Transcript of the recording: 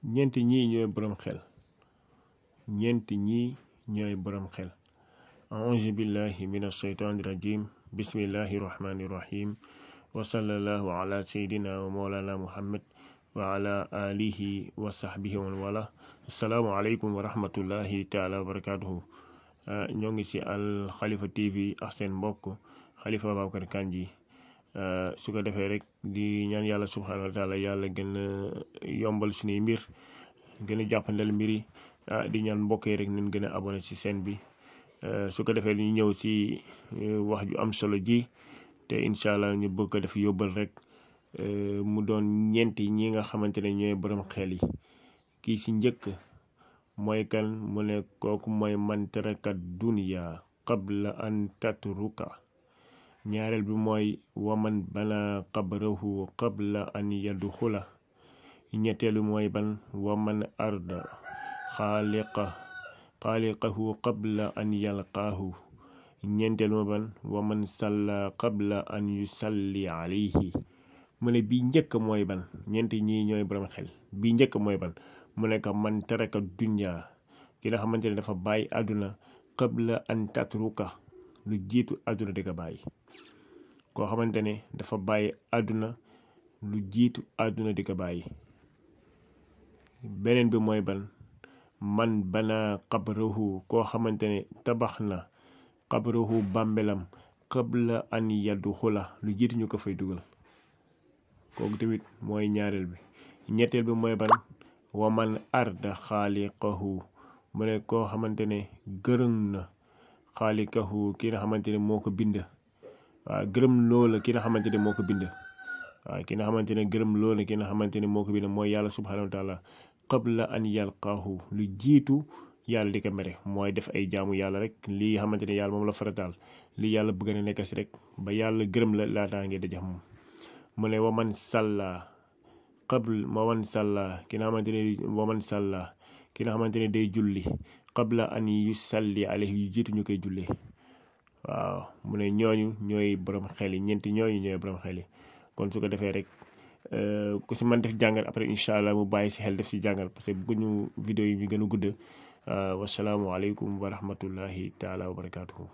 ñeenti ñii ñooy borom xel ñeenti ñii ñooy borom xel a'uuzu billahi mina shaytaani rajim bismillahi rahmani rahim wa sallallahu ala sayyidina wa mawlana muhammad wa ala alihi wa sahbihi wa wala. Assalaamu aleykum wa rahmatullahi taala wa barakatuhu. ñoo ngi ci Al Khalifa TV ak seen mbokk Khalifa Babacar Kandji. su ko defee rek di ñaan yàlla subhanahu wa taala yàlla gën a yombal suñuy mbir gën a jàppandal mbir yi di ñaan mbokk yi rek nañ gën a abonné ci chaîne bi su ko defee ñu ñëw ci wax ju am solo ji te incha allah ñu bëgg ko def yóbbal rek mu doon ñeenti ñi nga xamante ne ñooy borom xel yi. kii ci njëkk mooy kan mu ne kooku mooy man taraka dunya qabla an tatruka. ñaareel bi mooy waman bana qabrahu qabla an yadxula. ñetteel bi mooy ban waman arda xaaliqahu qabla an yalqaahu. ñeenteel mooy ban waman salla qabla an yusalli alayhi. mu ne bii njëkk mooy ban ñeenti ñii ñooy borom xel bii njëkk mooy ban mu ne ko man taraka dunya ki nga xamante ne dafa bàyyi àdduna qabla an tatruka lu jiitu àdduna di ko bàyyi. koo xamante ne dafa bàyyi àdduna lu jiitu àdduna di ko bàyyi. beneen bi mooy ban man bana qabrahu koo xamante ne tabax na qabrahu bàmbelam qabla an yadxula lu jiitu ñu ko fay dugal. kooku tamit mooy ñaareel bi. ñetteel bi mooy ban waman arda xaaliqahu mu ne koo xamante ne gërëm na xaaliqahu ki nga xamante ne moo ko bind. waaw gërëm loola ki nga xamante ne moo ko bind. waaw ki nga xamante ne gërëm loola ki nga xamante ne moo ko bind mooy yàlla subhanahu wa taala qabla an yalqaahu lu jiitu yàlla di ko mere mooy def ay jaamu yàlla rek lii xamante ne yàlla moom la farataal lii yàlla bëgg na nekk si rek ba yàlla gërëm la laataa ngeen dajax moom. mu ne waman salla ki nga xamante ne waman salla ki nga xamante ne day julli qabla an yusalli alayhi yu jiitu ñu koy jullee. waaw mu ne ñooñu ñooy borom xel yi ñeenti ñooñu ñooy borom xel yi. kon su ko defee rek ku si man def jàngal après incha allah mu bàyyi si xel def si jàngal parce que bëgguñu vidéo yi ñu gën a gudd. wasalaamualeykum wa rahmatullahi taala wa barakatuhu.